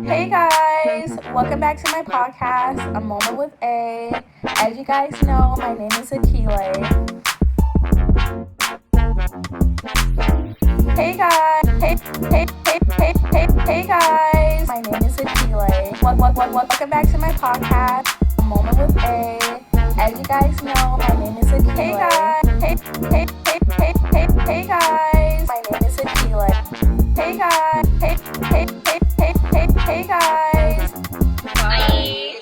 Hey guys, welcome back to my podcast, A Moment with A. As you guys know, my name is Akeele. Hey guys, hey guys, my name is Akeele. Welcome back to my podcast, A Moment with A. As you guys know, my name is Akeele. Hey guys, hey guys, my name is Akeele. Hey guys, hey guys. Bye.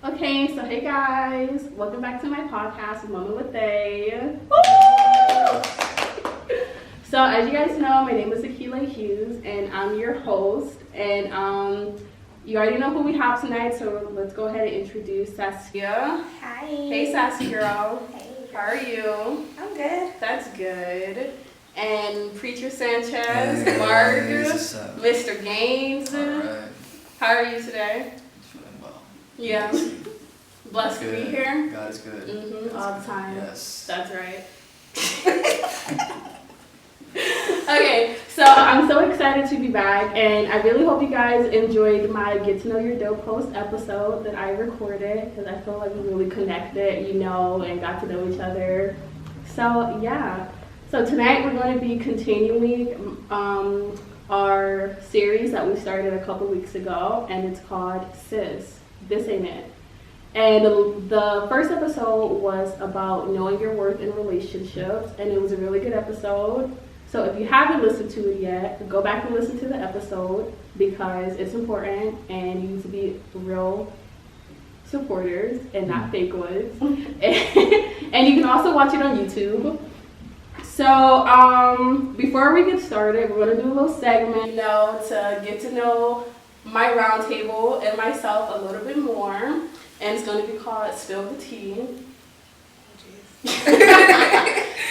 Okay, so hey guys, welcome back to my podcast, A Moment with A. So as you guys know, my name is Akeele Hughes, and I'm your host. And you already know who we have tonight, so let's go ahead and introduce Saskia. Hi. Hey Sassy girl. Hey. How are you? I'm good. That's good. And Preacher Sanchez, Hey, Mark, what's up? Mr. Gaines. Alright, How are you today? feeling well. Yeah. Blessed to be Good. here. God is good. All the time. Yes. That's right. Okay, so I'm so excited to be back, and I really hope you guys enjoyed my Get to Know Your Dope Host episode that I recorded, because I feel like we really connected, and got to know each other. So yeah, so tonight we're going to be continuing our series that we started a couple weeks ago, and it's called Sis, This Ain't It. And the first episode was about knowing your worth in relationships, and it was a really good episode. So if you haven't listened to it yet, go back and listen to the episode because it's important, and you need to be real supporters and not fake ones. And you can also watch it on YouTube. So before we get started, we're going to do a little segment to get to know my roundtable and myself a little bit more. And it's going to be called Spill the Tea.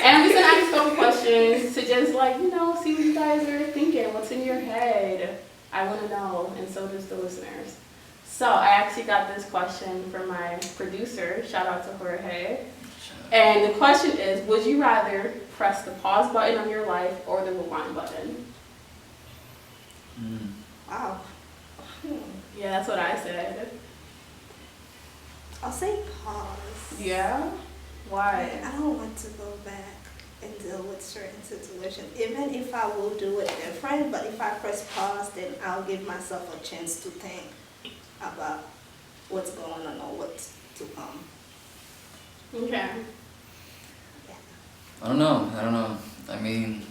And I'm just going to ask a couple questions to just see what you guys are thinking, what's in your head. I want to know, and so does the listeners. So I actually got this question from my producer. Shout out to Jorge. And the question is, would you rather press the pause button on your life or the rewind button? Wow. Yeah, that's what I said. I'll say pause. Yeah? Why? I don't want to go back and deal with certain situations, even if I will do it different. But if I press pause, then I'll give myself a chance to think about what's going on or what's to come. Okay. I don't know. I mean,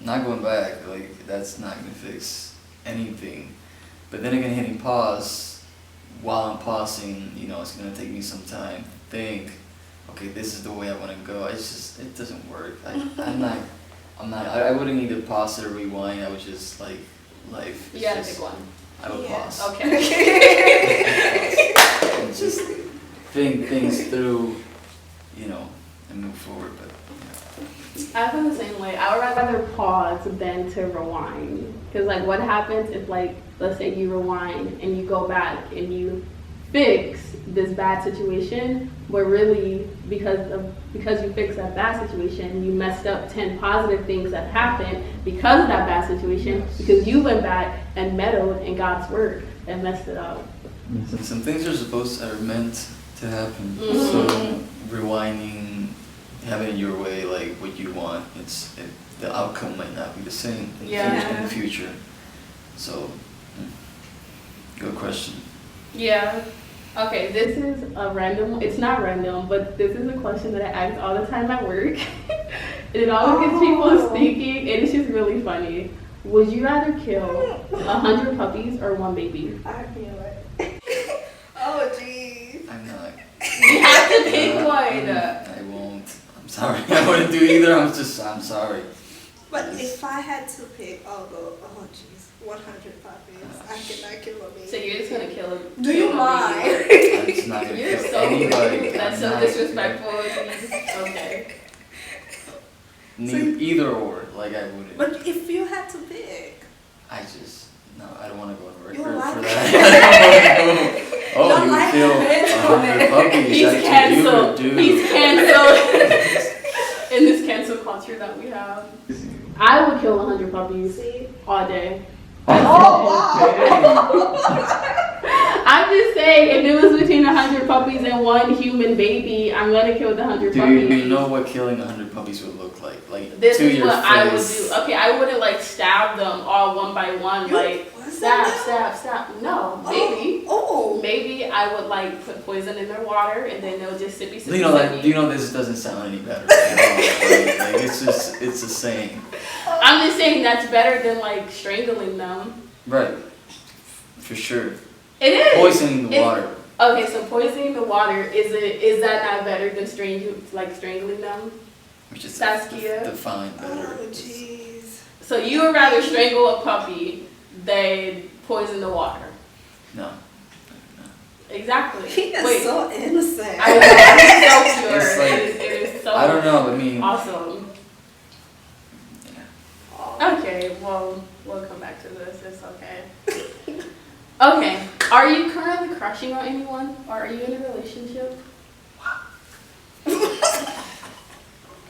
not going back, that's not going to fix anything. But then again, hitting pause, while I'm pausing, it's going to take me some time to think, okay, this is the way I want to go. It doesn't work. I wouldn't either pause or rewind. I would just, life. You gotta pick one. I would pause. Okay. And just think things through, and move forward. But I feel the same way. I would rather pause than to rewind. Because, what happens if, let's say you rewind and you go back and you fix this bad situation, but really, because you fixed that bad situation, you messed up 10 positive things that happened because of that bad situation, because you went back and meddled in God's work and messed it up. some things are meant to happen. Mm-hmm. So rewinding, having it your way, what you want, the outcome might not be the same in the future. So, good question. Yeah. Okay, this is a random, it's not random, but this is a question that I ask all the time at work. And it always gets people thinking, and it's just really funny. Would you rather kill 100 puppies or one baby? I feel it. Oh, jeez. I'm not. You have to pick one. I won't. I'm sorry. I wouldn't do either. I'm sorry. But if I had to pick, I'll go, 100 puppies. I cannot kill a baby. So you're just gonna kill it? Do you mind? I'm just not gonna You're kill so anybody. That's so disrespectful. Okay. Either or. I wouldn't. But if you had to pick. I don't want to go on record You for like that. Oh, Don't you like feel it. 100 puppies. He's That's canceled. what you would do. He's canceled. In this cancel culture that we have. I would kill 100 puppies all day. I'm just saying, if it was between 100 puppies and one human baby, I'm gonna kill the 100 Do puppies. you know what killing 100 puppies would look like? Like This to is your what face. I would do. Okay, I wouldn't like stab them all one by one, like stab. No, maybe. Maybe I would like put poison in their water and then they'll just sippy. You know, like, you know, this doesn't sound any better. Like, it's a saying. I'm just saying that's better than like strangling them. Right. For sure. It is. Poisoning the water. Okay, so poisoning the water, is that not better than strangling them? Which is Saskia? define better. Oh, jeez. So you would rather strangle a puppy than poison the water? No. Exactly. He is so innocent. I know, it's so pure. It's like, it is so I don't know, I mean. awesome. Yeah. Okay, well, we'll come back to this. It's okay. Okay, are you currently crushing on anyone? Or are you in a relationship?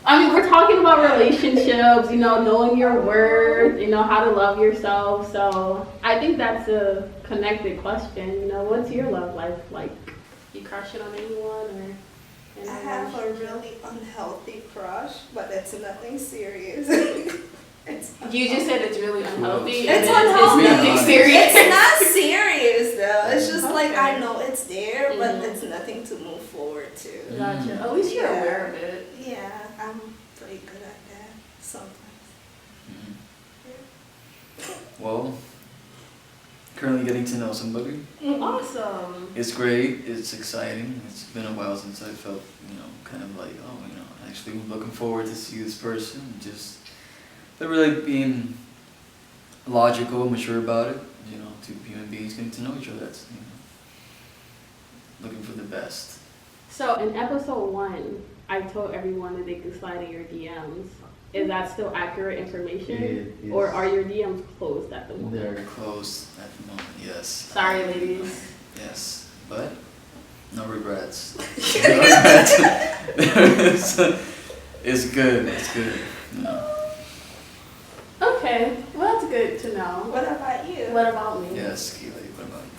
I mean, we're talking about relationships, you know, knowing your worth, you know, how to love yourself. So I think that's a connected question. You know, what's your love life like? You crushing on anyone or? in I a have a relationship? really unhealthy crush, but it's nothing serious. You just said it's really unhealthy. It's and then unhealthy. It's nothing serious. It's not serious though. It's just like Okay. I know it's there, but Mhm. it's nothing to move forward to. Gotcha. At least you're Yeah. aware of it. Yeah, I'm pretty good at that sometimes. Well, currently getting to know somebody. Awesome. It's great. It's exciting. It's been a while since I felt, you know, kind of like, oh, you know, actually looking forward to see this person. Just, they're really being logical, mature about it. You know, two human beings getting to know each other. That's, you know, looking for the best. So in episode 1, I told everyone that they could slide in your DMs. Is that still accurate information? It is. Or are your DMs closed at the moment? They're closed at the moment. Yes. Sorry, ladies. Yes, but no regrets. No regrets. It's good. It's good. You know. Okay, well that's good to know. What about you? What about me? Yes, Keely, what about you?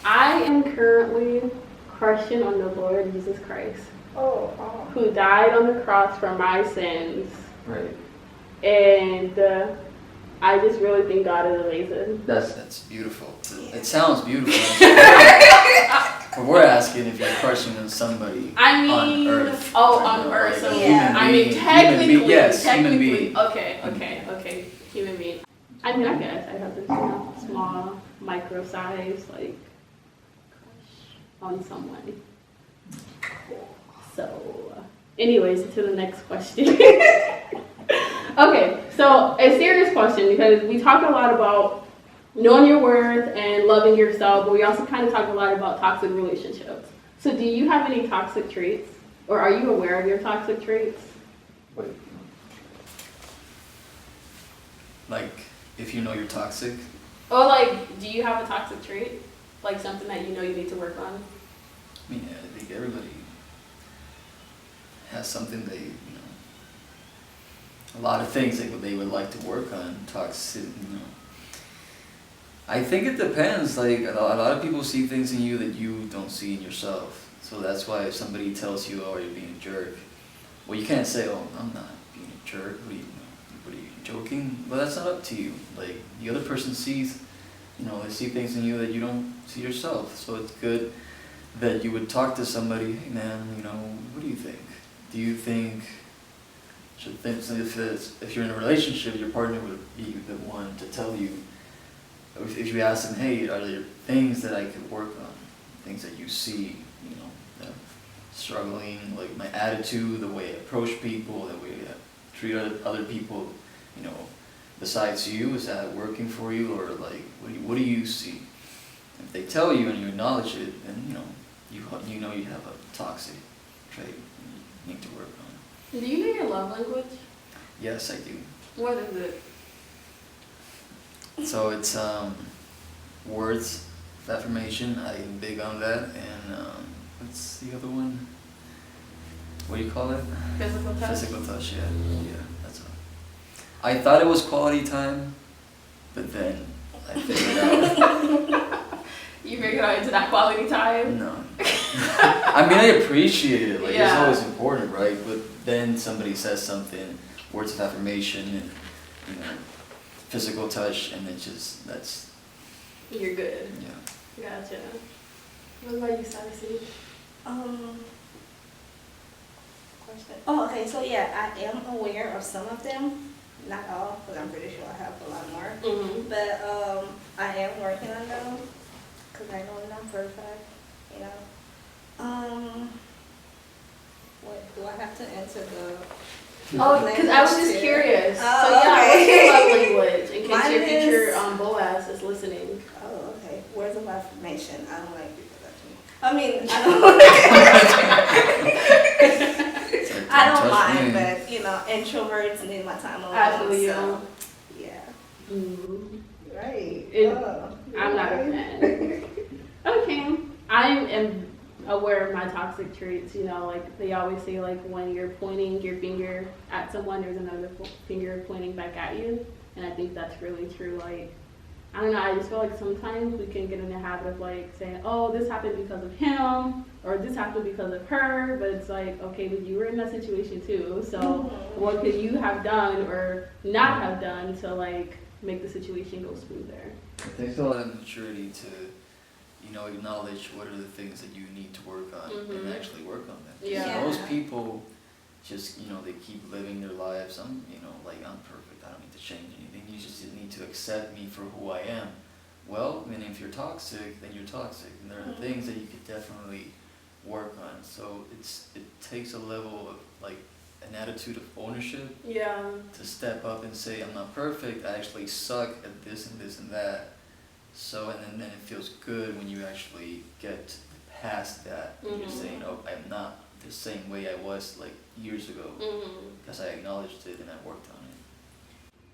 I am currently crushing on the Lord Jesus Christ, Oh. who died on the cross for my sins. Right. And I just really think God is amazing. That's beautiful. Yeah. It sounds beautiful. But we're asking if you're crushing on somebody I mean, on Earth. on Earth. So Like a Yeah. human I mean, being. technically, Human being, yes, technically, human being. okay, human being. I mean, I guess I have this, you know, small, micro size, like, crush on someone. So, anyways, to the next question. Okay, so a serious question, because we talk a lot about knowing your worth and loving yourself, but we also kind of talk a lot about toxic relationships. So do you have any toxic traits? Or are you aware of your toxic traits? Wait. Like, if you know you're toxic? Or like, do you have a toxic trait? Like something that you know you need to work on? I mean, I think everybody has something they, you know, a lot of things they would like to work on. Toxic, you know. I think it depends. Like, a lot of people see things in you that you don't see in yourself. So that's why if somebody tells you, oh, you're being a jerk, well, you can't say, oh, I'm not being a jerk. What are you joking? Well, that's not up to you. Like, the other person sees, you know, they see things in you that you don't see yourself. So it's good that you would talk to somebody, hey man, you know, what do you think? Do you think, if you're in a relationship, your partner would be the one to tell you, if you ask them, hey, are there things that I could work on? Things that you see, you know, that I'm struggling, like my attitude, the way I approach people, the way I treat other people, you know, besides you, is that working for you, or like, what do you see? If they tell you and you acknowledge it, then, you know, you know you have a toxic trait you need to work on. Do you know your love language? Yes, I do. What is it? So it's words of affirmation. I'm big on that. And what's the other one? What do you call it? Physical touch? Physical touch, yeah. Yeah, that's all. I thought it was quality time, but then I figured it out. You figured out into that quality time? No. I mean, I appreciate it. Like, Yeah. it's always important, right? But then somebody says something, words of affirmation, and, you know, physical touch, and it just, that's, You're good. yeah. Gotcha. What about you, Saskia? Question. Oh, okay. So yeah, I am aware of some of them, not all, because I'm pretty sure I have a lot more. Mm-hmm. But I am working on them because I know I'm not perfect. You know. What do I have to answer the? Oh, because I was just language curious. too? So Oh, yeah, okay. what's your love language? In case Mine your future is- Boaz is listening. Oh, okay. Words of affirmation. I don't like people that do. I mean, I It's like, don't. I don't touch mind, me. but you know, introverts need my time alone. Absolutely. So, yeah. Mm. Right. I'm not a fan. Okay. I am aware of my toxic traits, you know, like they always say, like when you're pointing your finger at someone, there's another finger pointing back at you. And I think that's really true. Like, I don't know, I just feel like sometimes we can get in the habit of like saying, oh, this happened because of him, or this happened because of her, but it's like, okay, but you were in that situation too, so what could you have done or not have done to like make the situation go smoother? It takes a lot of maturity to, you know, acknowledge what are the things that you need to work on Mhm. and actually work on them. Yeah. Most people just, you know, they keep living their lives. You know, like, I'm perfect. I don't need to change anything. You just need to accept me for who I am. Well, I mean, if you're toxic, then you're toxic. And there are things that you could definitely work on. So it takes a level of, like, an attitude of ownership Yeah. to step up and say, I'm not perfect, I actually suck at this and this and that. So, and then it feels good when you actually get past that. And you're Mhm. saying, oh, I'm not the same way I was like years ago. Because I acknowledged it and I worked on it.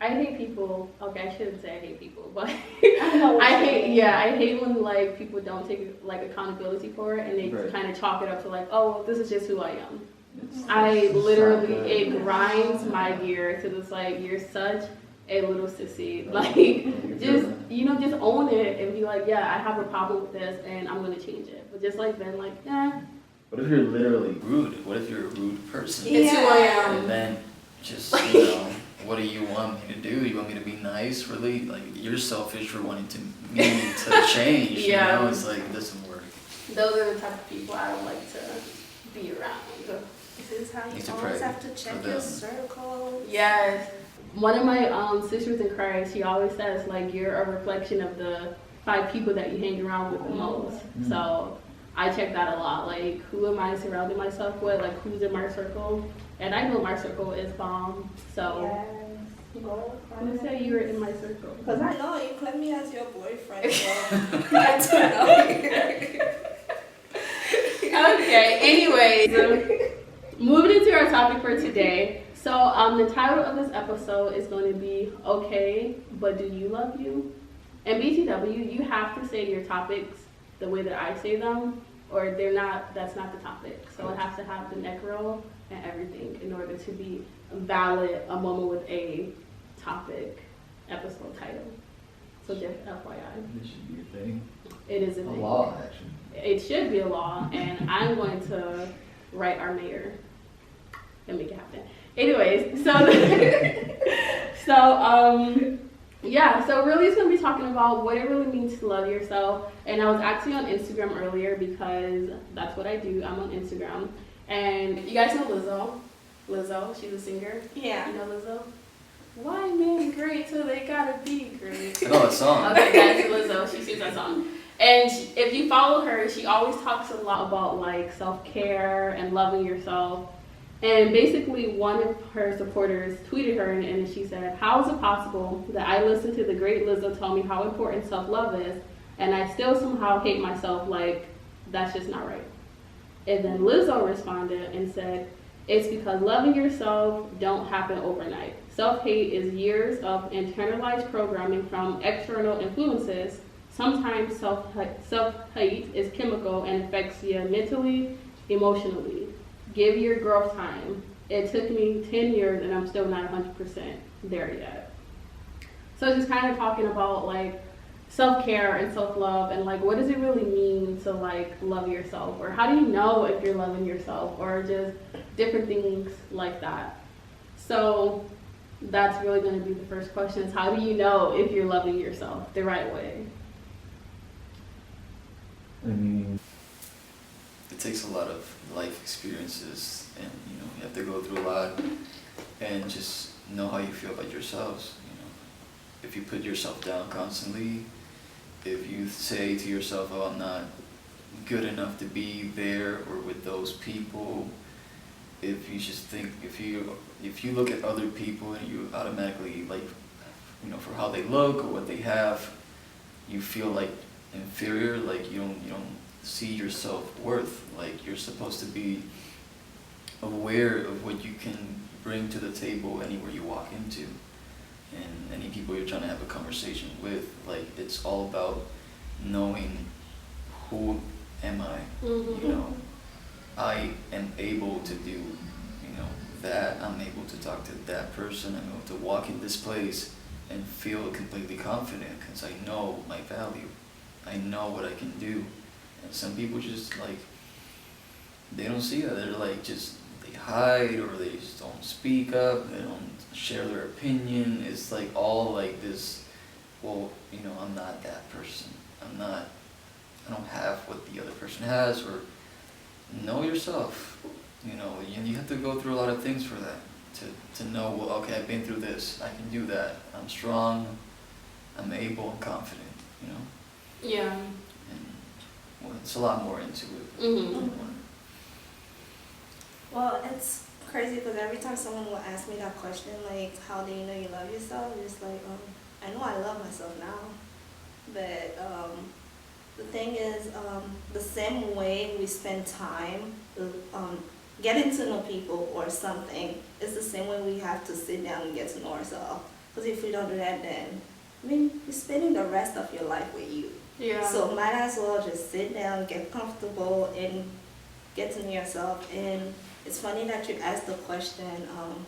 I hate people. Okay, I shouldn't say I hate people, but I know what I you hate. mean. Yeah, I hate when like people don't take like accountability for it and they Right. kind of chalk it up to like, oh, well, this is just who I am. It's I not literally, good. it grinds my gear to this like, you're such a little sissy. Like, just, you know, just own it and be like, yeah, I have a problem with this and I'm gonna change it. But just like then, like, What if you're literally rude? What if you're a rude person? it's who I am. And then just, you know, what do you want me to do? You want me to be nice? Really? Like, you're selfish for wanting me to change. Yeah. You know, it's like, it doesn't work. Those are the type of people I don't like to be around. This is how you Need to always pray have to check for your them. circle. Yes. One of my sisters in Christ, she always says, like, you're a reflection of the 5 people that you hang around with the most. So I check that a lot. Like, who am I surrounding myself with? Like, who's in my circle? And I know my circle is bomb. So who said you were in my circle? Because I know you claim me as your boyfriend, so I do know you. Okay, anyways, moving into our topic for today. So the title of this episode is going to be Okay, but do you love you? And BTW, you have to say your topics the way that I say them, or that's not the topic. So it has to have the neck roll and everything in order to be valid, a moment with a topic episode title. So just FYI. This should be a thing. It is a thing. law, actually. It should be a law, and I'm going to write our mayor and make it happen. Anyways, so really it's going to be talking about what it really means to love yourself. And I was actually on Instagram earlier because that's what I do. I'm on Instagram. And you guys know Lizzo? Lizzo, she's a singer. Yeah. You know Lizzo? Why men great till they gotta be great? I know that song. Okay, that's Lizzo. She sings that song. And if you follow her, she always talks a lot about like self-care and loving yourself. And basically one of her supporters tweeted her and she said, how is it possible that I listened to the great Lizzo tell me how important self-love is and I still somehow hate myself? Like, that's just not right. And then Lizzo responded and said, it's because loving yourself don't happen overnight. Self-hate is years of internalized programming from external influences. Sometimes self-hate is chemical and affects you mentally, emotionally. Give your growth time. It took me 10 years and I'm still not 100% there yet. So just kind of talking about like self-care and self-love, and like what does it really mean to like love yourself, or how do you know if you're loving yourself, or just different things like that. So that's really going to be the first question, is how do you know if you're loving yourself the right way? I mean, it takes a lot of life experiences, and you know, you have to go through a lot and just know how you feel about yourselves. You know, if you put yourself down constantly, if you say to yourself, oh, I'm not good enough to be there or with those people, if you just think, if you look at other people and you automatically, like, you know, for how they look or what they have, you feel like inferior, like you don't see your self-worth. Like, you're supposed to be aware of what you can bring to the table anywhere you walk into, and any people you're trying to have a conversation with. Like, it's all about knowing, who am I? Mm-hmm. You know, I am able to do, you know, that. I'm able to talk to that person. I'm able to walk in this place and feel completely confident because I know my value. I know what I can do. And some people just, like, they don't see that. They're like, just, they hide, or they just don't speak up. They don't share their opinion. It's like all like this, well, you know, I'm not that person. I don't have what the other person has. Or know yourself, you know, and you have to go through a lot of things for that, to know, well, okay, I've been through this, I can do that, I'm strong, I'm able, I'm confident, you know? Yeah. And, well, it's a lot more into it. Mm-hmm. Well, it's crazy because every time someone will ask me that question, like, how do you know you love yourself? It's like, I know I love myself now, but the thing is, the same way we spend time getting to know people or something is the same way we have to sit down and get to know ourselves. Because if we don't do that, then, I mean, you're spending the rest of your life with you. Yeah. So might as well just sit down, get comfortable, and get to know yourself. And it's funny that you asked the question,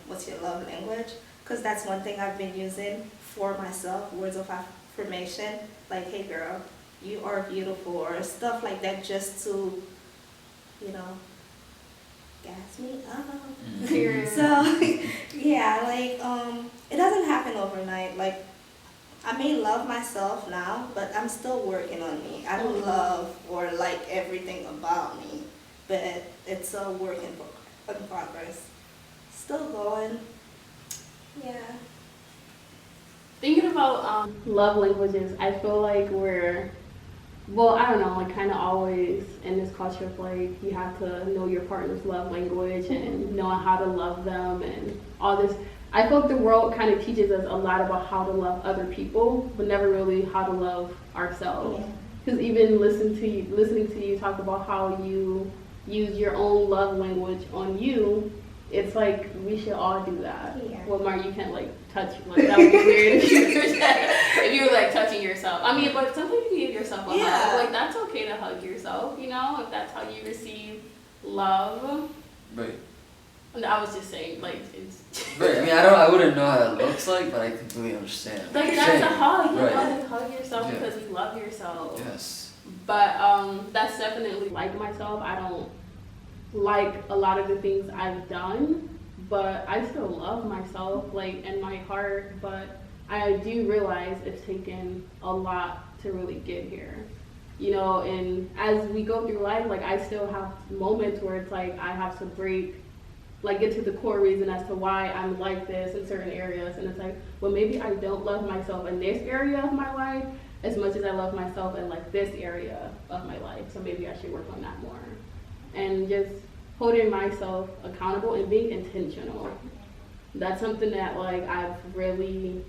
what's your love language? Because that's one thing I've been using for myself, words of affirmation, like, hey girl, you are beautiful, or stuff like that, just to, you know, gas me up. Yeah. So, yeah, like, it doesn't happen overnight. Like, I may love myself now, but I'm still working on me. I don't love or like everything about me, but it's a work in progress. Still going. Yeah. Thinking about love languages, I feel like well, I don't know, like kind of always in this culture of like, you have to know your partner's love language and know how to love them and all this. I feel like the world kind of teaches us a lot about how to love other people, but never really how to love ourselves. Because even listening to you talk about how you use your own love language on you, it's like we should all do that. Yeah. Well, Mark, you can't like touch, like that would be weird if you were like touching yourself. I mean, but sometimes you give yourself a hug. Like, that's okay to hug yourself, you know, if that's how you receive love. Right. And I was just saying, like, it's Right. I mean, I wouldn't know how that looks like, but I completely understand. like that's a hug. You Right. want to hug yourself Yeah. because you love yourself. Yes. But that's definitely like myself. I don't like a lot of the things I've done, but I still love myself, like, in my heart. But I do realize it's taken a lot to really get here, you know. And as we go through life, like, I still have moments where it's like I have to break, like, get to the core reason as to why I'm like this in certain areas. And it's like, well, maybe I don't love myself in this area of my life as much as I love myself in like this area of my life. So maybe I should work on that more. And just holding myself accountable and being intentional. That's something that like I've really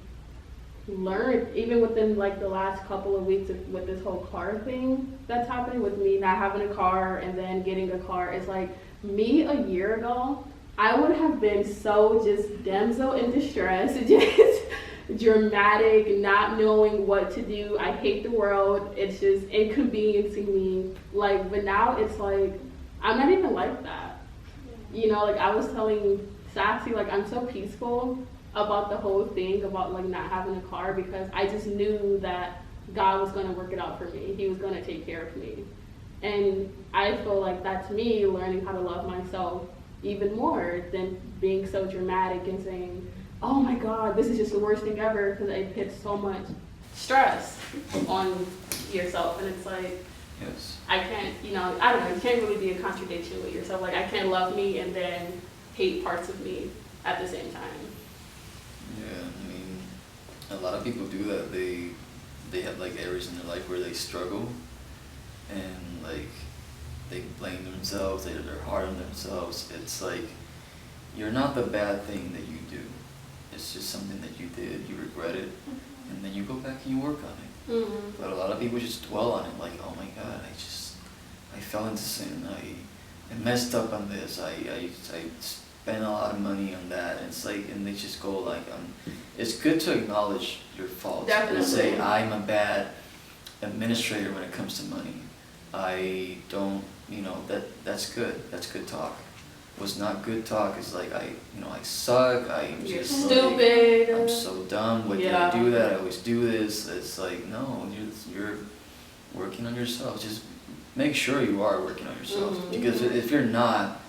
learned even within like the last couple of weeks with this whole car thing that's happening with me not having a car and then getting a car. It's like me a year ago, I would have been so just damsel in distress, just dramatic, not knowing what to do. I hate the world. It's just inconveniencing me. Like, but now it's like, I'm not even like that. You know, like I was telling Sassy, like I'm so peaceful about the whole thing about like not having a car because I just knew that God was going to work it out for me. He was going to take care of me. And I feel like that's me learning how to love myself even more than being so dramatic and saying, oh my God, this is just the worst thing ever, because it puts so much stress on yourself. And it's like, Yes. I can't, I don't know, it can't really be a contradiction with yourself. Like, I can't love me and then hate parts of me at the same time. Yeah, I mean, a lot of people do that. They have like areas in their life where they struggle, and like they blame themselves. They're hard on themselves. It's like, you're not the bad thing that you do. It's just something that you did. You regret it, and then you go back and you work on it. But a lot of people just dwell on it, like, oh my God, I fell into sin. I messed up on this. I spent a lot of money on that. And it's like, and they just go like, it's good to acknowledge your faults. Definitely. And say, I'm a bad administrator when it comes to money. I don't, that's good. That's good talk. What's not good talk is like, I suck. You're stupid. I'm so dumb. Why did I do that? I always do this. It's like, no, you're working on yourself. Just make sure you are working on yourself. Because if you're not,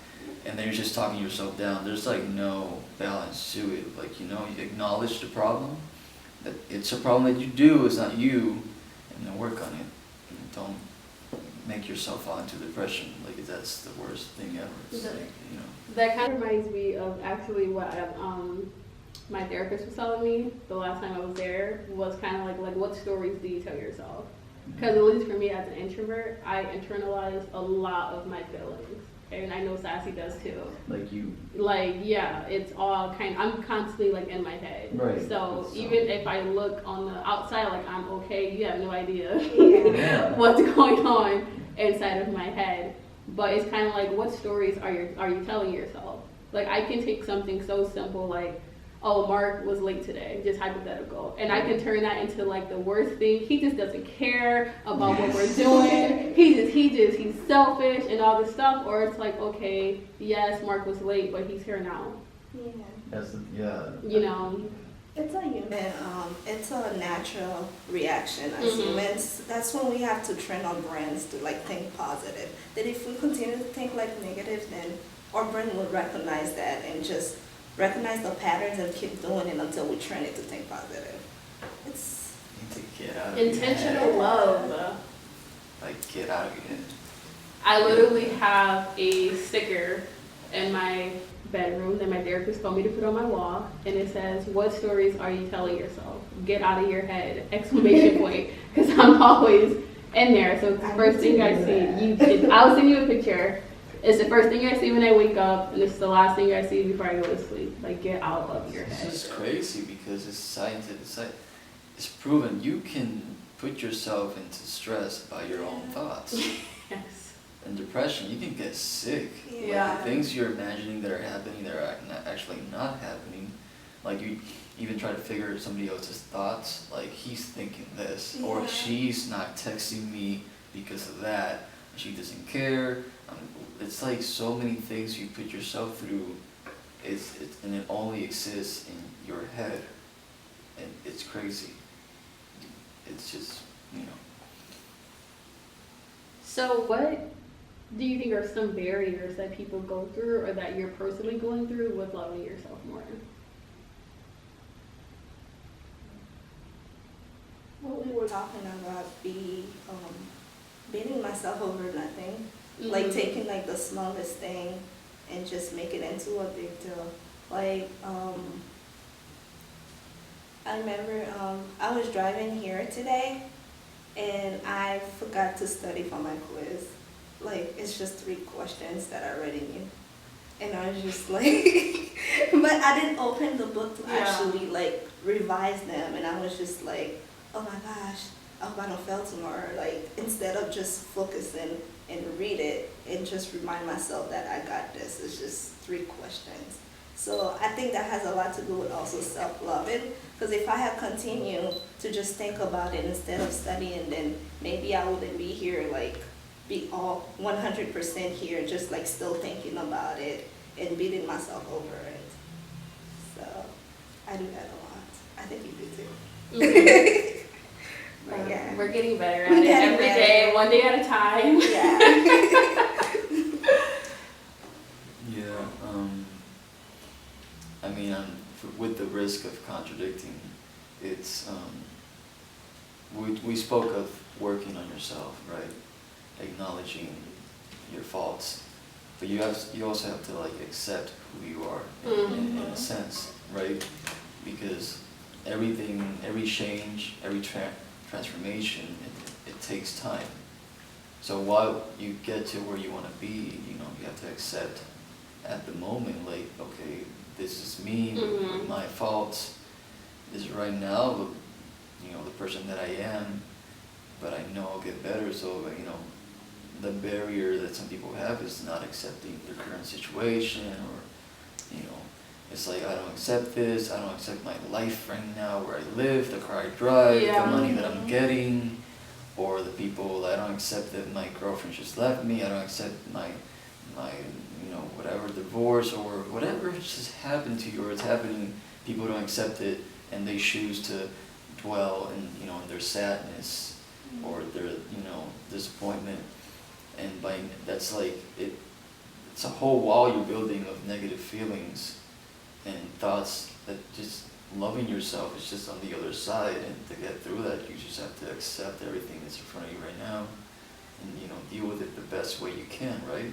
and then you're just talking yourself down, there's like no balance to it. Like, you acknowledge the problem, that it's a problem that you do, it's not you, and then work on it. And don't make yourself fall into depression. Like, that's the worst thing ever. It's like, That kind of reminds me of actually what my therapist was telling me the last time I was there, was kind of like what stories do you tell yourself? Because at least for me as an introvert, I internalize a lot of my feelings. And I know Sassy does too. like you. Like, yeah, it's all I'm constantly like in my head. Right. So even if I look on the outside like I'm okay, you have no idea Yeah. what's going on inside of my head. But it's kind of like, what stories are you telling yourself? Like, I can take something so simple like, oh, Mark was late today, just hypothetical. And I can turn that into like the worst thing. He just doesn't care about what we're doing. He's selfish and all this stuff. Or it's like, okay, yes, Mark was late, but he's here now. Yeah. It's a human, it's a natural reaction as humans. That's when we have to train our brains to like think positive. That if we continue to think like negative, then our brain will recognize that and just recognize the patterns and keep doing it until we train it to think positive. It's You need to get out of intentional your head. love. Like, get out of your head. I literally have a sticker in my bedroom that my therapist told me to put on my wall, and it says, what stories are you telling yourself? Get out of your head, exclamation point, because I'm always in there. So it's the first thing I see. I'll send you a picture. It's the first thing I see when I wake up, and it's the last thing I see before I go to sleep. Like, get out of your head. This is crazy because it's scientific. It's proven you can put yourself into stress by your own thoughts. Yes. And depression, you can get sick. Yeah. Like, the things you're imagining that are happening, that are actually not happening. Like, you even try to figure somebody else's thoughts. Like, he's thinking this, or she's not texting me because of that. She doesn't care. It's like so many things you put yourself through, and it only exists in your head, and it's crazy. It's just, So what do you think are some barriers that people go through, or that you're personally going through with loving yourself more? what we were talking about, beating myself over nothing. Like taking like the smallest thing and just make it into a big deal. Like, I remember I was driving here today and I forgot to study for my quiz. Like, it's just 3 questions that I already knew. And I was just like, but I didn't open the book to actually like revise them. And I was just like, oh my gosh, I hope I don't fail tomorrow. Like, instead of just focusing and read it and just remind myself that I got this. It's just 3 questions. So I think that has a lot to do with also self-loving, because if I had continued to just think about it instead of studying, then maybe I wouldn't be here, like be all 100% here, just like still thinking about it and beating myself over it. So I do that a lot. I think you do too. But yeah. We're getting better at We're it getting every better. day, one day at a time. Yeah. Yeah. I mean, with the risk of contradicting, it's we spoke of working on yourself, right? Acknowledging your faults, but you also have to like accept who you are in a sense, right? Because every change, every transformation, it takes time. So while you get to where you want to be, you have to accept at the moment, like, okay, this is me, with my faults. This is right now, the person that I am, but I know I'll get better. So, the barrier that some people have is not accepting their current situation, or, it's like, I don't accept this, I don't accept my life right now, where I live, the car I drive, the money that I'm getting, or the people, I don't accept that my girlfriend just left me, I don't accept my whatever, divorce, or whatever just happened to you, or it's happening, people don't accept it, and they choose to dwell in, in their sadness, or their, disappointment, and that's like, it's a whole wall you're building of negative feelings and thoughts, that just loving yourself is just on the other side, and to get through that, you just have to accept everything that's in front of you right now, and deal with it the best way you can, right?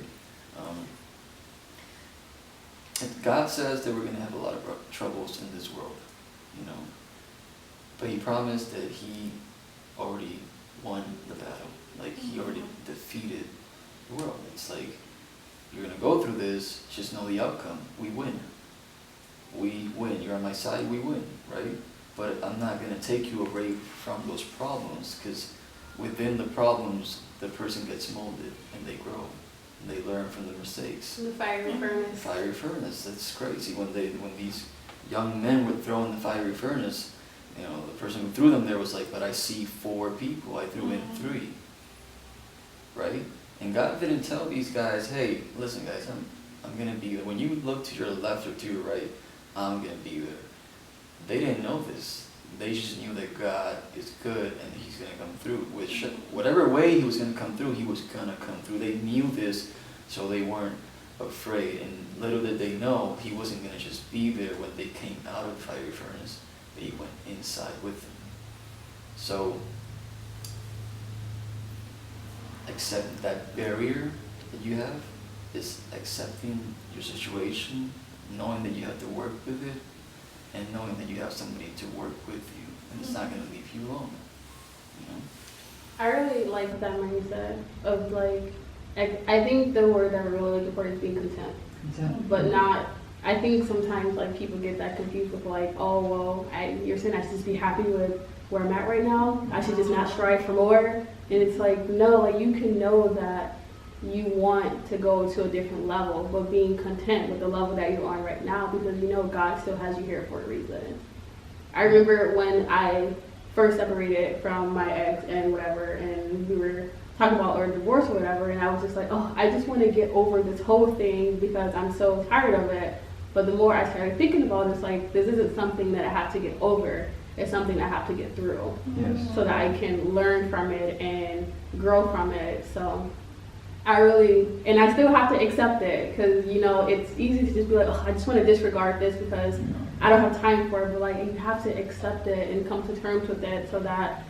And God says that we're going to have a lot of troubles in this world, but He promised that He already won the battle. Like, He already defeated the world. It's like, you're going to go through this, just know the outcome. We win. We win. You're on my side, we win, right? But I'm not going to take you away from those problems, because within the problems, the person gets molded and they grow. And they learn from the mistakes. The fiery furnace. Fiery furnace. That's crazy. When these young men were thrown in the fiery furnace, the person who threw them there was like, but I see 4 people. I threw in 3. Right? And God didn't tell these guys, hey, listen guys, I'm going to be there. When you look to your left or to your right, I'm going to be there. They didn't know this. They just knew that God is good and He's going to come through. Which, whatever way He was going to come through, He was going to come through. They knew this, so they weren't afraid. And little did they know, He wasn't going to just be there when they came out of the fiery furnace, but He went inside with them. So, accept that barrier that you have is accepting your situation, knowing that you have to work with it, and knowing that you have somebody to work with you, and it's not going to leave you alone. I really like that mindset of like, I think the word that we're really looking for is being content. But not, I think sometimes like people get that confused with like, oh well, you're saying I should just be happy with where I'm at right now, I should just not strive for more. And it's like, no, like you can know that you want to go to a different level, but being content with the level that you're on right now, because God still has you here for a reason. I remember when I first separated from my ex and whatever, and we were talking about our divorce or whatever, and I was just like, oh, I just want to get over this whole thing because I'm so tired of it. But the more I started thinking about it, it's like, this isn't something that I have to get over. It's something I have to get through. Yes. So that I can learn from it and grow from it. So and I still have to accept it, because it's easy to just be like, oh, I just want to disregard this because I don't have time for it. But like, you have to accept it and come to terms with it so that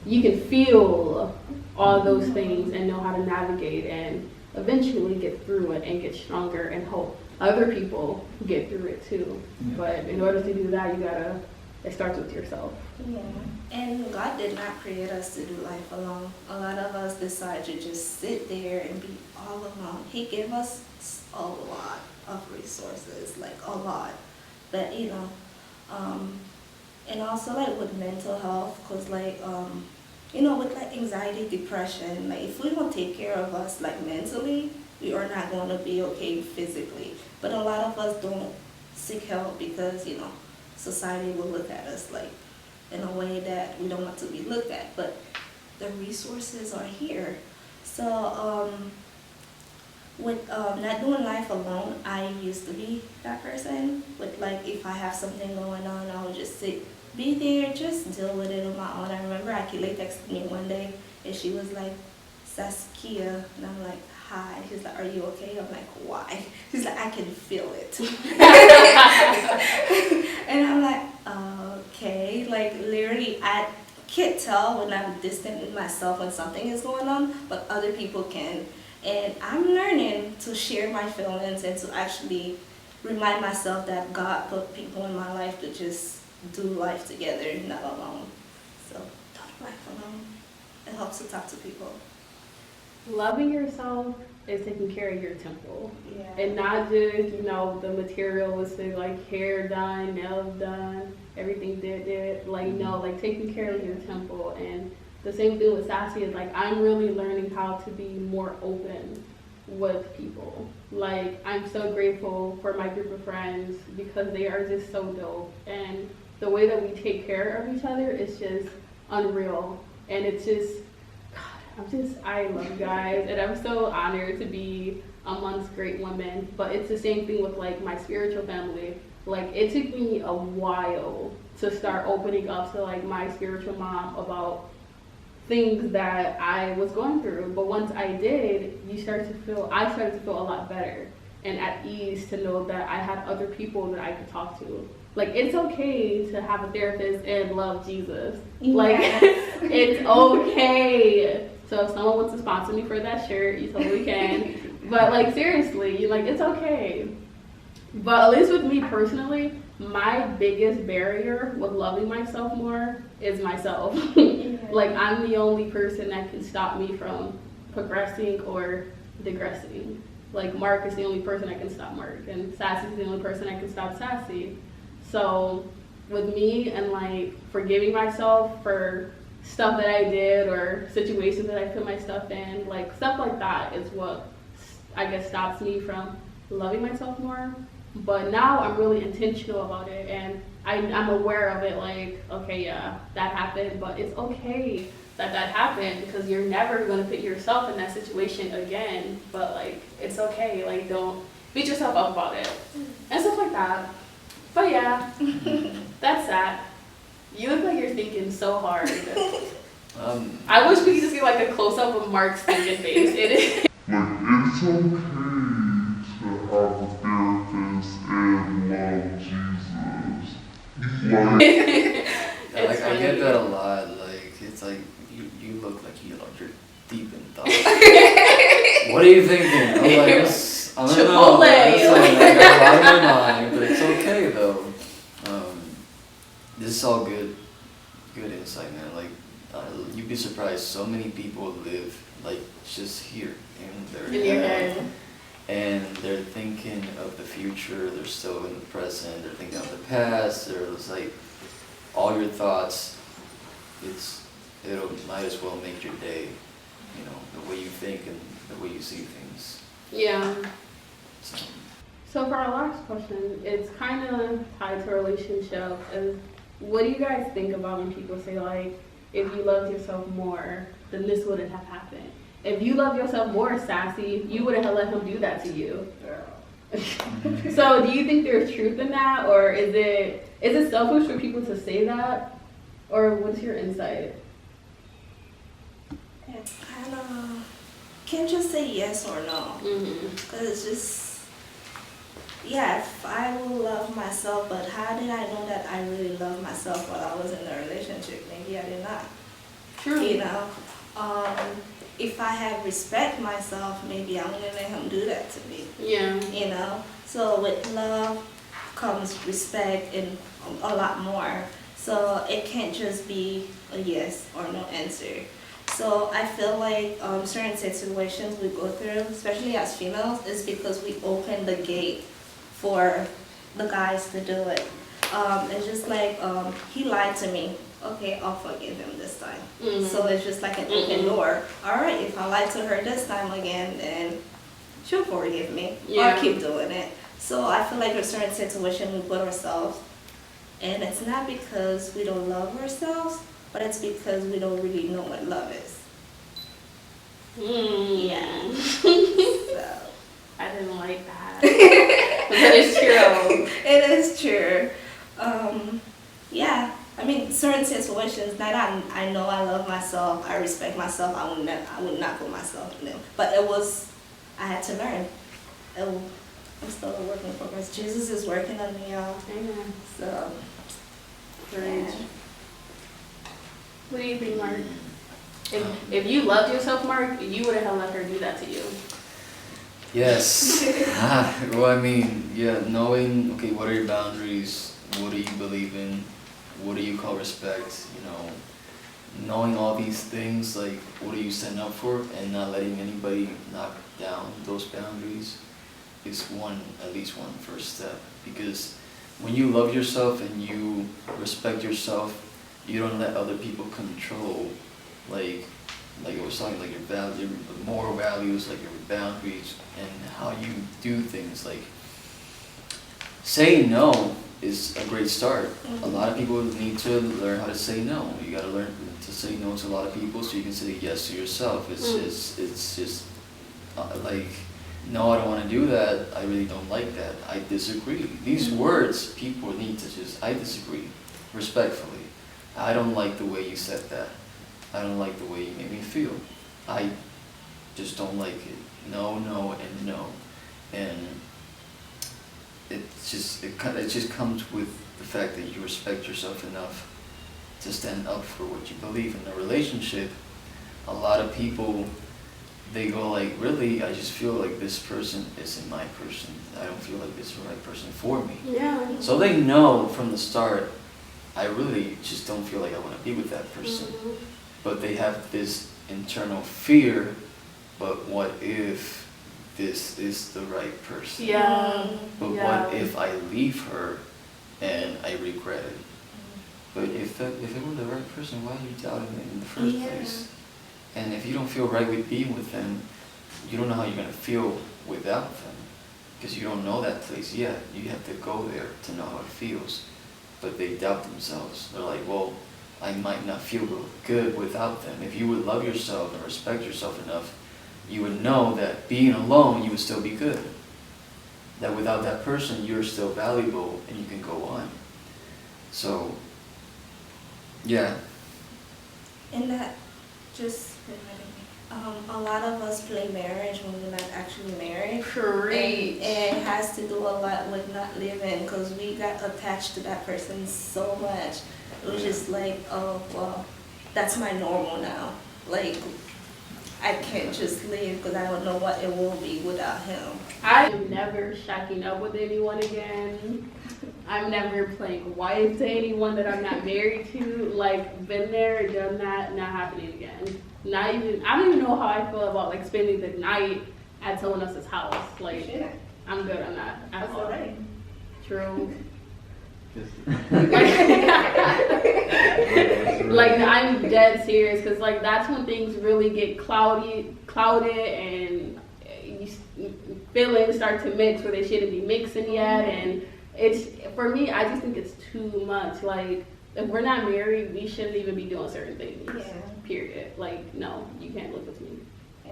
you can feel all those things and know how to navigate and eventually get through it and get stronger and help other people get through it too. Yeah. But in order to do that, it starts with yourself. Yeah. And God did not create us to do life alone. A lot of us decide to just sit there and be all alone. He gave us a lot of resources, like a lot. But and also like with mental health, because like with like anxiety, depression, like if we don't take care of us like mentally, we are not going to be okay physically. But a lot of us don't seek help because society will look at us like in a way that we don't want to be looked at, but the resources are here. So with not doing life alone, I used to be that person. With like, if I have something going on, I'll just sit be there, just deal with it on my own. I remember Akeele texted me one day and she was like, Saskia, and I'm like, hi. She's like, are you okay? I'm like, why? She's like, I can feel it. And I'm like, okay. Like, literally, I can't tell when I'm distant with myself when something is going on, but other people can. And I'm learning to share my feelings and to actually remind myself that God put people in my life to just do life together, not alone. So don't do life alone. It helps to talk to people. Loving yourself is taking care of your temple. Yeah. And not just, the materialistic, like hair done, nails done, everything did. Like, no, like taking care of your temple. And the same thing with Sassy is like, I'm really learning how to be more open with people. Like, I'm so grateful for my group of friends because they are just so dope. And the way that we take care of each other is just unreal. And it's just, I love you guys, and I'm so honored to be amongst great women. But it's the same thing with like my spiritual family. Like, it took me a while to start opening up to like my spiritual mom about things that I was going through. But once I did, I started to feel a lot better and at ease to know that I had other people that I could talk to. Like, it's okay to have a therapist and love Jesus. Yes. Like, it's okay. So if someone wants to sponsor me for that shirt, you totally can. But like, seriously, like, it's okay. But at least with me personally, my biggest barrier with loving myself more is myself. Like, I'm the only person that can stop me from progressing or digressing. Like, Mark is the only person that can stop Mark, and Sassy's the only person that can stop Sassy. So with me and like forgiving myself for stuff that I did or situations that I put my stuff in, like stuff like that is what I guess stops me from loving myself more. But now I'm really intentional about it, and I'm aware of it. Like, okay, yeah, that happened, but it's okay that happened because you're never going to put yourself in that situation again. But like, it's okay. Like, don't beat yourself up about it and stuff like that. But yeah, that's that. You look like you're thinking so hard. I wish we could just get like a close up of Mark's thinking face. It is. Like, it's okay to have a therapist and love Jesus. Like, I get that a lot. Like, it's like, you look like you're deep in thought. What are you thinking? I'm like, I don't know. Like, I got a lot in my mind, but it's okay though. This is all good insight, man. Like, you'd be surprised. So many people live like just here in their head, and they're thinking of the future. They're still in the present. They're thinking of the past. There's like all your thoughts. It'll might as well make your day. The way you think and the way you see things. Yeah. So for our last question, it's kind of tied to a relationship. And what do you guys think about when people say, like, if you loved yourself more, then this wouldn't have happened? If you loved yourself more, Sassy, you wouldn't have let him do that to you. Yeah. So do you think there's truth in that, or is it selfish for people to say that, or what's your insight? I don't know. Can't just say yes or no. Because it's just, yeah, if I will love myself, but how did I know that I really loved myself while I was in a relationship? Maybe I did not. True. If I had respect myself, maybe I wouldn't let him do that to me. Yeah. So with love comes respect and a lot more. So it can't just be a yes or no answer. So I feel like certain situations we go through, especially as females, is because we open the gate for the guys to do it. It's just like, he lied to me. Okay, I'll forgive him this time. So it's just like an open door. All right, if I lied to her this time again, then she'll forgive me. Yeah. Or keep doing it. So I feel like a certain situation we put ourselves, and it's not because we don't love ourselves, but it's because we don't really know what love is. Yeah. So. I didn't like that. But it's true. It is true. Yeah. I situations that I know I love myself, I respect myself, I would not put myself in them. But I had to learn. I'm still a work in progress. Jesus is working on me, y'all. Amen. So, Great. yeah. What do you think, Mark? If you loved yourself, Mark, you would have let her do that to you. Yes. Well, I mean, yeah, knowing, okay, what are your boundaries? What do you believe in? What do you call respect? You know, knowing all these things, like, what do you stand up for, and not letting anybody knock down those boundaries is at least one first step. Because when you love yourself and you respect yourself, you don't let other people control, like I was talking, like your moral values, like your boundaries, and how you do things. Like, saying no is a great start. A lot of people need to learn how to say no. You gotta learn to say no to a lot of people so you can say yes to yourself. It's just like, no, I don't want to do that. I really don't like that. I disagree. These words, people need to I disagree, respectfully. I don't like the way you said that. I don't like the way you made me feel. I just don't like it. No, no, and no. And it just comes with the fact that you respect yourself enough to stand up for what you believe in a relationship. A lot of people, they go like, really, I just feel like this person isn't my person. I don't feel like this is the right person for me. Yeah. So they know from the start, I really just don't feel like I want to be with that person. But they have this internal fear, but what if this is the right person? Yeah. But what if I leave her and I regret it? But if it were the right person, why are you doubting it in the first place? And if you don't feel right with being with them, you don't know how you're going to feel without them. Because you don't know that place yet. You have to go there to know how it feels. But they doubt themselves. They're like, well, I might not feel good without them. If you would love yourself and respect yourself enough, you would know that being alone, you would still be good. That without that person, you're still valuable and you can go on. So, yeah. And that just a lot of us play marriage when we're not actually married. Correct. And it has to do a lot with not living, because we got attached to that person so much. It was just like, oh, well, that's my normal now. Like, I can't just live because I don't know what it will be without him. I am never shacking up with anyone again. I'm never playing wife to anyone that I'm not married to. Like, been there, done that, not happening again. I don't even know how I feel about like spending the night at someone else's house. Like, I'm good on that. That's all right. True. Like, I'm dead serious, because like that's when things really get clouded and feelings start to mix where they shouldn't be mixing yet. And it's, for me, I just think it's too much. Like, if we're not married, we shouldn't even be doing certain things. Period. Like, no, you can't live with me.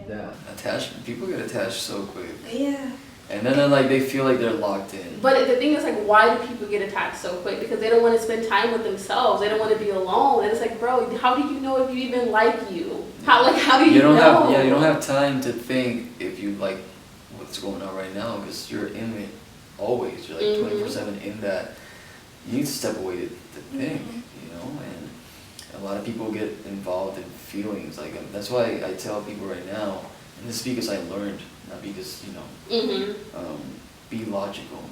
Yeah, attachment. People get attached so quick. Yeah. And then they're like, they feel like they're locked in. But the thing is, like, why do people get attached so quick? Because they don't want to spend time with themselves. They don't want to be alone. And it's like, bro, how do you know if you even like you? How do you know? You don't have time to think if you like what's going on right now, because you're in it always. You're like 24/7 in that. You need to step away to think, you know. And a lot of people get involved in feelings. Like, that's why I tell people right now, and this is because I learned, not because, you know, be logical.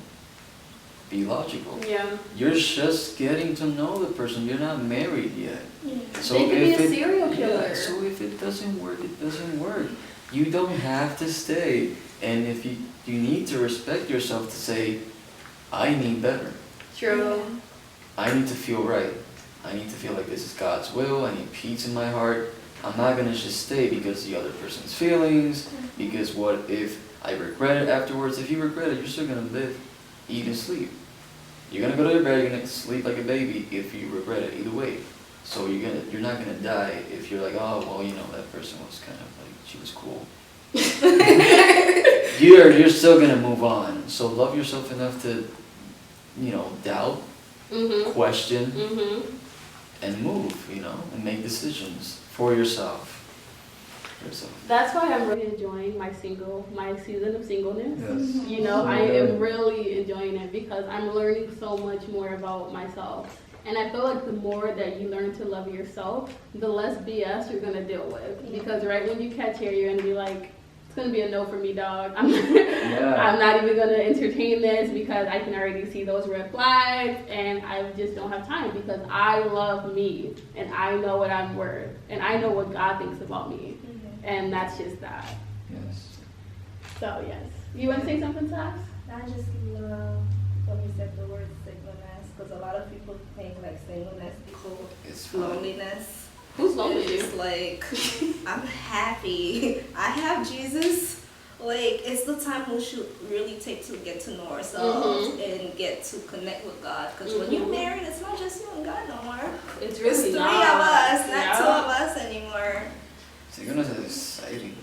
Be logical. Yeah. You're just getting to know the person. You're not married yet. Yeah. So they could be if a serial killer. Yeah, so if it doesn't work, it doesn't work. You don't have to stay. And if you need to respect yourself to say, I need better. True. I need to feel right. I need to feel like this is God's will. I need peace in my heart. I'm not going to just stay because the other person's feelings, because what if I regret it afterwards? If you regret it, you're still going to live, eat, and sleep. You're going to go to bed, you're going to sleep like a baby if you regret it, either way. So you're not going to die if you're like, oh, well, you know, that person was kind of like, she was cool. You're still going to move on. So love yourself enough to, you know, doubt, question, and move, you know, and make decisions for yourself. That's why I'm really enjoying my season of singleness. Yes. You know, I am really enjoying it because I'm learning so much more about myself. And I feel like the more that you learn to love yourself, the less BS you're gonna deal with. Because right when you catch hair, you're gonna be like, it's gonna be a no for me, dog. I'm not even gonna entertain this because I can already see those red flags, and I just don't have time because I love me and I know what I'm worth and I know what God thinks about me. And that's just that. Yes. So yes. You want to say something, Sass? I just love when you said the word singleness, because a lot of people think like singleness equals loneliness. Who's lonely? It's like, I'm happy. I have Jesus. Like, it's the time we should really take to get to know ourselves and get to connect with God. Because when you're married, it's not just you and God no more. It's really three of us, not two of us anymore. Singleness is exciting.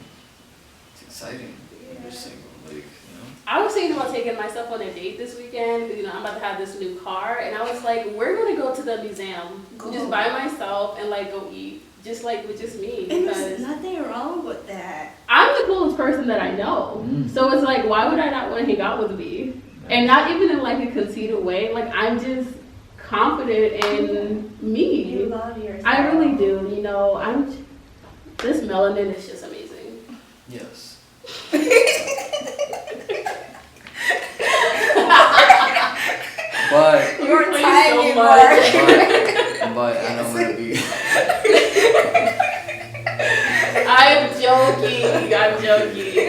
It's exciting when you're single, like, you know. I was thinking about taking myself on a date this weekend. You know, I'm about to have this new car, and I was like, we're gonna go to the museum, just by myself, and like go eat, just like with just me. And there's nothing wrong with that. I'm the coolest person that I know, so it's like, why would I not want to hang out with me? And not even in like a conceited way. Like I'm just confident in me. You love yourself. I really do. You know, this melanin is just amazing. Yes. But You're Thank you tiny so more. but I know I'm gonna be. I'm joking.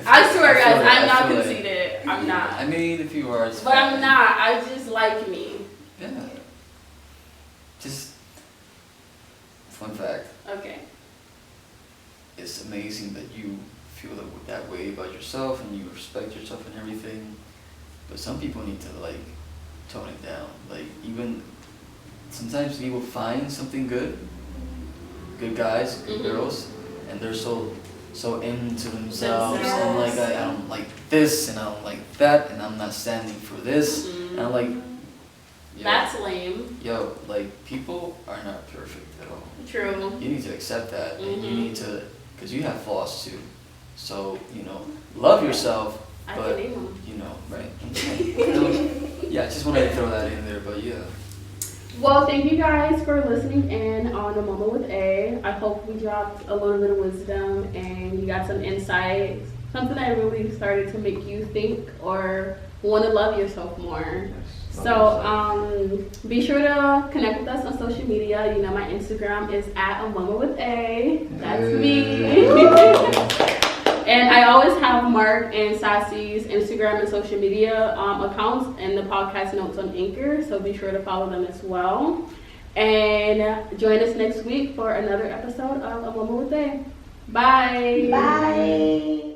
I swear, guys, I'm not conceited. I'm not. I mean, if you are, it's But fine. I'm not. I just like me. Yeah. Just fun fact. Okay. It's amazing that you feel that way about yourself and you respect yourself and everything. But some people need to like tone it down. Like even sometimes people find something good guys, good girls, and they're so into themselves and like I don't like this and I don't like that and I'm not standing for this and I'm like, yo, That's lame. Yo, like people are not perfect at all. True. You need to accept that and you need to, because you have flaws too. So, you know, love yourself. I But, can name them. you know, right? Yeah, I just wanted to throw that in there, but yeah. Well, thank you guys for listening in on A Moment with A. I hope we dropped a little bit of wisdom and you got some insight, something that really started to make you think or want to love yourself more. So be sure to connect with us on social media. You know, my Instagram is @AMomentwithA. That's me. And I always have Mark and Sassy's Instagram and social media accounts and the podcast notes on Anchor, so be sure to follow them as well. And join us next week for another episode of A Moment with A. Bye. Bye.